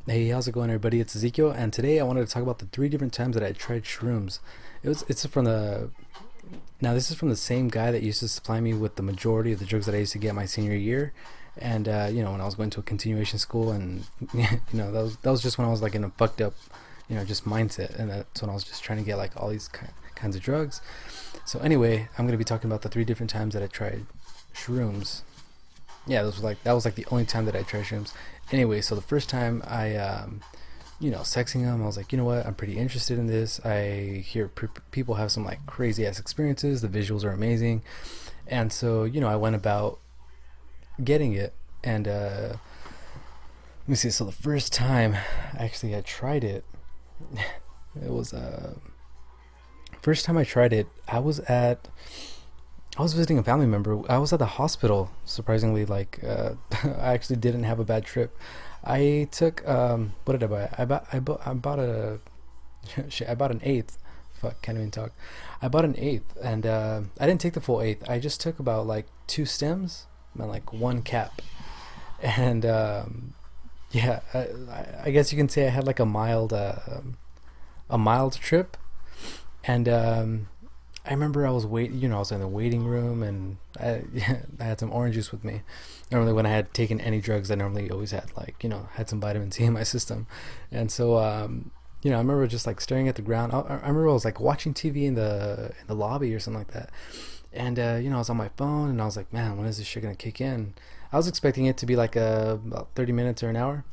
Hey, how's it going, everybody? It's Ezekiel, and today I wanted to talk about the three different times that I tried shrooms. It's from the Now this is from the same guy that used to supply me with the majority of the drugs that I used to get my senior year, and when I was going to a continuation school, and that was just when I was like in a fucked up, just mindset, and that's when I was just trying to get like all these kinds of drugs. So anyway, I'm gonna be talking about the three different times that I tried shrooms. Yeah, that was like the only time that I tried shrooms. Anyway, so the first time sexing him, I was like, you know what, I'm pretty interested in this. I hear people have some like crazy ass experiences. The visuals are amazing, and so I went about getting it. And let me see. So the first time actually I tried it, it was first time I tried it. I was visiting a family member. I was at the hospital. Surprisingly, I actually didn't have a bad trip. I took what did I buy? I bought a shit. I bought an eighth. Fuck, can't even talk. I bought an eighth, and I didn't take the full eighth. I just took about like two stems and like one cap, and yeah, I guess you can say I had like a mild trip, and I remember I was I was in the waiting room, and I had some orange juice with me. Normally, when I had taken any drugs, I normally always had had some vitamin C in my system, and so I remember just like staring at the ground. I remember I was like watching TV in the lobby or something like that, and I was on my phone, and I was like, man, when is this shit gonna kick in? I was expecting it to be like about 30 minutes or an hour,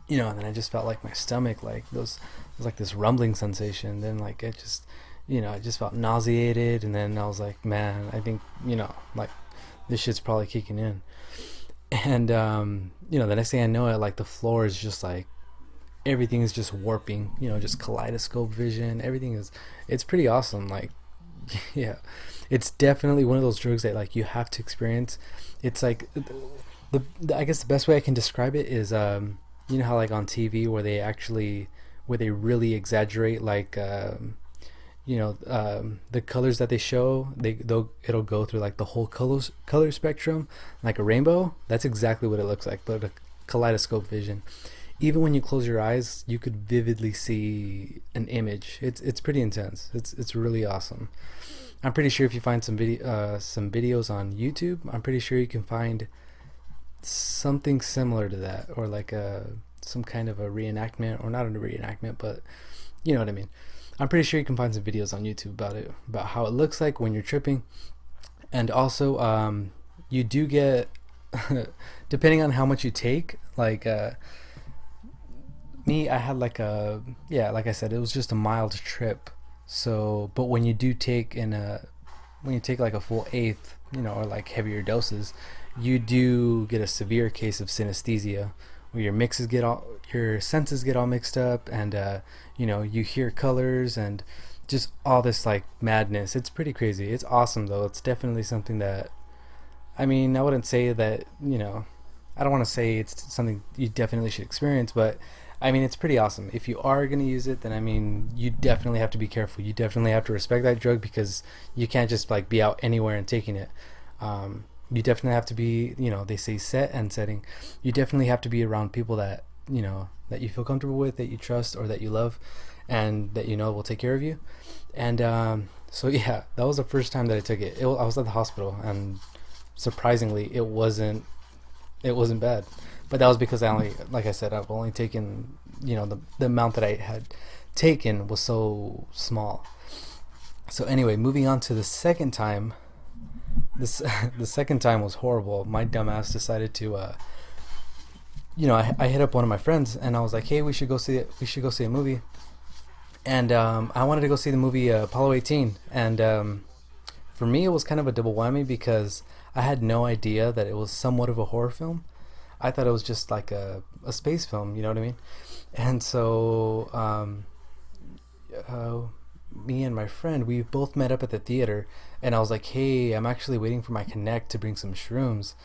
and then I just felt like my stomach, like those, it was like this rumbling sensation. Then like it just, I just felt nauseated, and then I was like, man, I think, like this shit's probably kicking in. And the next thing I know, it like the floor is just like everything is just warping, just kaleidoscope vision. Everything is, it's pretty awesome. Like, yeah, it's definitely one of those drugs that like you have to experience. It's like I guess the best way I can describe it is how like on TV where they really exaggerate like the colors that they show, it'll go through like the whole color spectrum like a rainbow. That's exactly what it looks like, but a kaleidoscope vision. Even when you close your eyes, you could vividly see an image. It's pretty intense. It's really awesome. I'm pretty sure if you find some videos on YouTube, I'm pretty sure you can find something similar to that, or like some kind of a reenactment, or not a reenactment, but you know what I mean. I'm pretty sure you can find some videos on YouTube about it, about how it looks like when you're tripping. And also, you do get, depending on how much you take, like me, I had like like I said, it was just a mild trip. So, but when you take like a full eighth, or like heavier doses, you do get a severe case of synesthesia, where your senses get all mixed up, and you hear colors and just all this like madness. It's pretty crazy. It's awesome though. It's definitely something that, I mean, I wouldn't say that, I don't want to say it's something you definitely should experience, but I mean, it's pretty awesome. If you are going to use it, then I mean, you definitely have to be careful. You definitely have to respect that drug, because you can't just like be out anywhere and taking it. You definitely have to be, they say set and setting. You definitely have to be around people that, that you feel comfortable with, that you trust, or that you love, and that will take care of you. And so yeah, that was the first time that I took it. I was at the hospital, and surprisingly, it wasn't bad. But that was because like I said, I've only taken, the amount that I had taken was so small. So anyway, moving on to the second time. This The second time was horrible. My dumbass decided to, I hit up one of my friends, and I was like, hey, we should go see a movie. And I wanted to go see the movie Apollo 18, and for me, it was kind of a double whammy, because I had no idea that it was somewhat of a horror film. I thought it was just like a space film, you know what I mean? And so uh, me and my friend, we both met up at the theater, and I was like, hey, I'm actually waiting for my connect to bring some shrooms.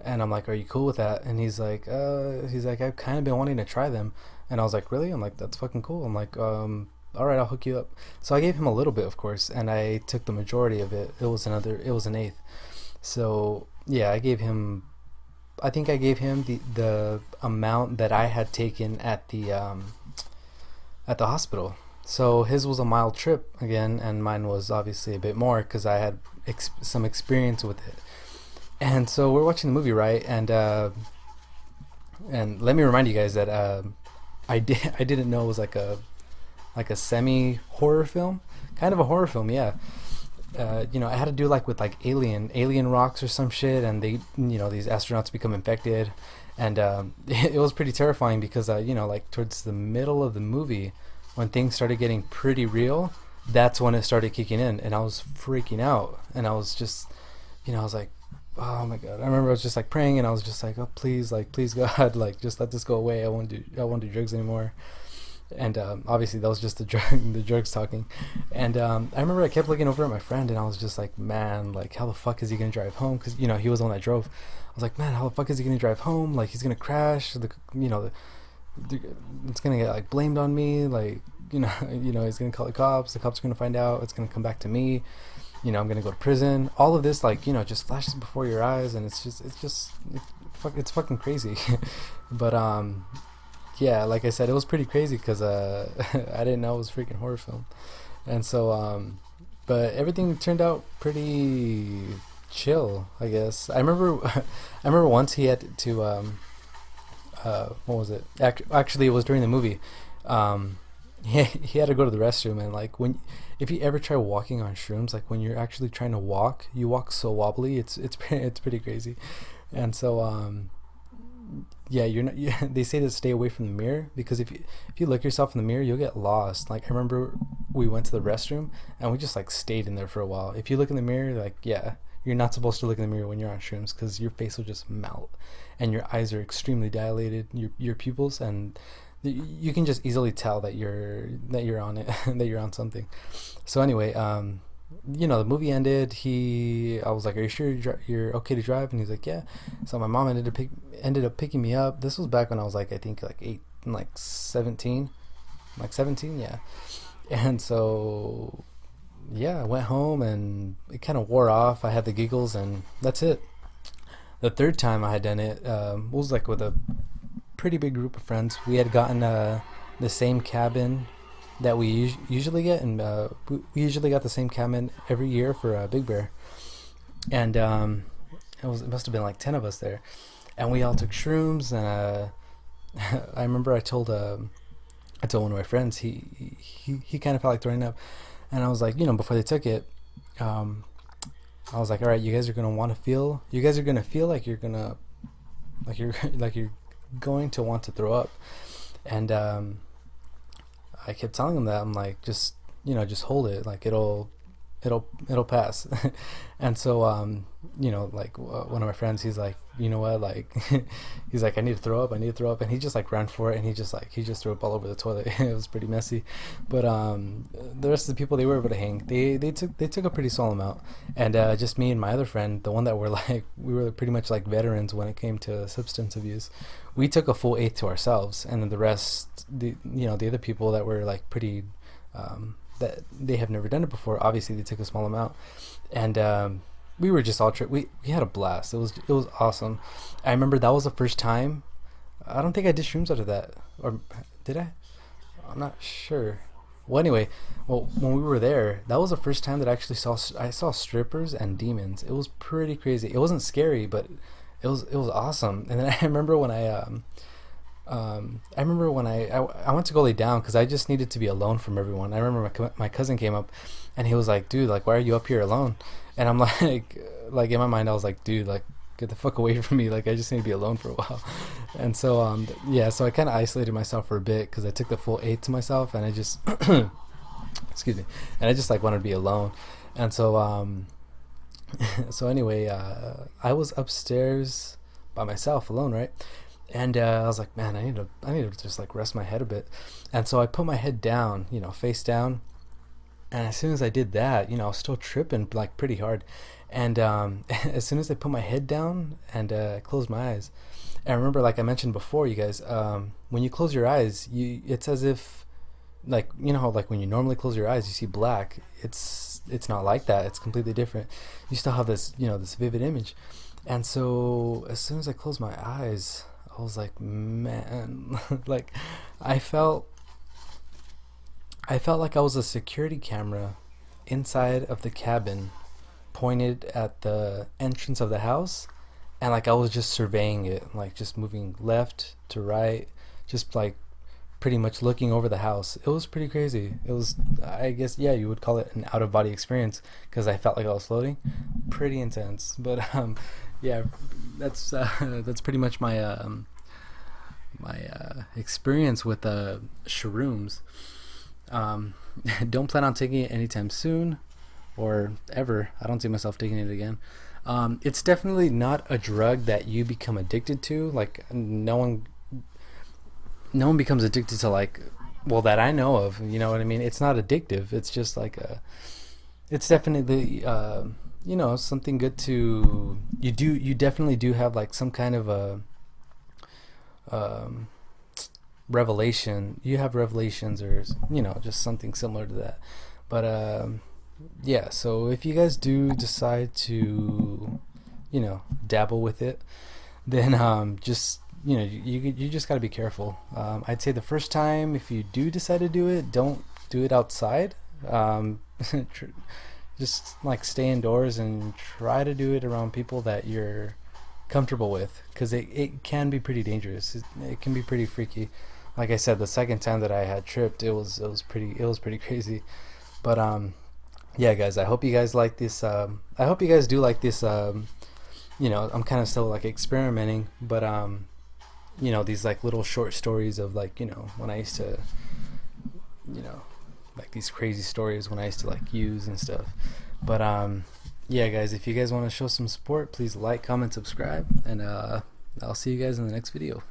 And I'm like, are you cool with that? And he's like, I've kind of been wanting to try them. And I was like, really? I'm like, that's fucking cool. I'm like, all right, I'll hook you up. So I gave him a little bit, of course, and I took the majority of it. It was an eighth. So yeah, I gave him I think I gave him the amount that I had taken at the hospital. So his was a mild trip again, and mine was obviously a bit more because I had some experience with it. And so we're watching the movie, right? And let me remind you guys that I didn't know it was like a semi horror film, kind of a horror film, yeah. I had to do like with like alien rocks or some shit, and these astronauts become infected, and it was pretty terrifying because like towards the middle of the movie, when things started getting pretty real, that's when it started kicking in, and I was freaking out, and I was just, I was like, oh my god. I remember I was just like praying, and I was just like, oh please, like please God, like just let this go away. I won't do drugs anymore. And obviously that was just the drugs talking. And I remember I kept looking over at my friend, and I was just like, man, like how the fuck is he gonna drive home? Because he was the one that drove. I was like, man, how the fuck is he gonna drive home? Like he's gonna crash. It's gonna get like blamed on me. Like he's gonna call the cops. The cops are gonna find out. It's gonna come back to me. I'm gonna go to prison. All of this, like, just flashes before your eyes, and it's fucking crazy. But yeah, like I said, it was pretty crazy because I didn't know it was a freaking horror film, and so but everything turned out pretty chill, I guess. I remember I remember once he had to what was it? Actually, it was during the movie. He had to go to the restroom, and like if you ever try walking on shrooms, like when you're actually trying to walk, you walk so wobbly. It's pretty crazy, and so yeah, you're not. They say to stay away from the mirror because if you look yourself in the mirror, you'll get lost. Like I remember we went to the restroom and we just like stayed in there for a while. If you look in the mirror, like yeah, you're not supposed to look in the mirror when you're on shrooms because your face will just melt, and your eyes are extremely dilated. Your pupils, and you can just easily tell that you're on it, that you're on something. So anyway, the movie ended. I was like, "Are you sure you're okay to drive?" And he's like, "Yeah." So my mom ended up picking me up. This was back when I was like, I think like 17, yeah. And so yeah, I went home and it kind of wore off. I had the giggles, and that's it. The third time I had done it was like with a pretty big group of friends. We had gotten the same cabin that we usually get, and we usually got the same cabin every year for Big Bear, and it must have been like 10 of us there, and we all took shrooms, and I remember I told one of my friends, he kind of felt like throwing up, and I was like, before they took it, I was like, all right, you guys are gonna feel like you're gonna like you're going to want to throw up, and I kept telling him that I'm like, just hold it, like it'll pass. And so like one of my friends, he's like, you know what, like he's like, I need to throw up, and he just like ran for it, and he just threw up all over the toilet. It was pretty messy, but the rest of the people, they were able to hang. They took a pretty small amount, and just me and my other friend, the one that were like, we were pretty much like veterans when it came to substance abuse, we took a full eighth to ourselves, and then the rest, the other people that were like pretty that they have never done it before, obviously they took a small amount, and we were just all we had a blast. It was awesome. I remember that was the first time. I don't think I did shrooms after that, or did I? I'm not sure. Well, anyway, when we were there, that was the first time that I saw strippers and demons. It was pretty crazy. It wasn't scary, but it was awesome. And then I remember when I went to go lay down because I just needed to be alone from everyone. I remember my cousin came up, and he was like, "Dude, like, why are you up here alone?" And I'm like in my mind, I was like, "Dude, like, get the fuck away from me. Like, I just need to be alone for a while." And so yeah, so I kind of isolated myself for a bit because I took the full 8 to myself, and I just excuse me, and I just like wanted to be alone. And so so anyway, I was upstairs by myself alone, right? And I was like, man, I need to just like rest my head a bit. And so I put my head down, face down. And as soon as I did that, I was still tripping like pretty hard. And as soon as I put my head down and closed my eyes, and I remember, like I mentioned before, you guys, when you close your eyes, it's as if, like, how like when you normally close your eyes, you see black. It's not like that. It's completely different. You still have this, this vivid image. And so as soon as I closed my eyes, I was like, man, like I felt I felt like I was a security camera inside of the cabin pointed at the entrance of the house, and like I was just surveying it, like just moving left to right, just like pretty much looking over the house. It was pretty crazy. It was, I guess, yeah, you would call it an out of body experience because I felt like I was floating. Pretty intense, but yeah, that's pretty much my experience with shrooms. Um, don't plan on taking it anytime soon or ever. I don't see myself taking it again. It's definitely not a drug that you become addicted to. Like no one becomes addicted to, like, well, that I know of. You know what I mean? It's not addictive. It's just like it's definitely something good to you definitely do have like some kind of a um, revelation. You have revelations, or just something similar to that. But yeah, so if you guys do decide to dabble with it, then just you just got to be careful. I'd say the first time, if you do decide to do it, don't do it outside. Just like stay indoors and try to do it around people that you're comfortable with, because it can be pretty dangerous. It can be pretty freaky. Like I said, the second time that I had tripped, it was pretty crazy. But yeah, guys, I hope you guys like this. I hope you guys do like this. I'm kind of still like experimenting, but these like little short stories of, like, when I used to, like these crazy stories when I used to like use and stuff. But yeah, guys, if you guys want to show some support, please like, comment, subscribe, and I'll see you guys in the next video.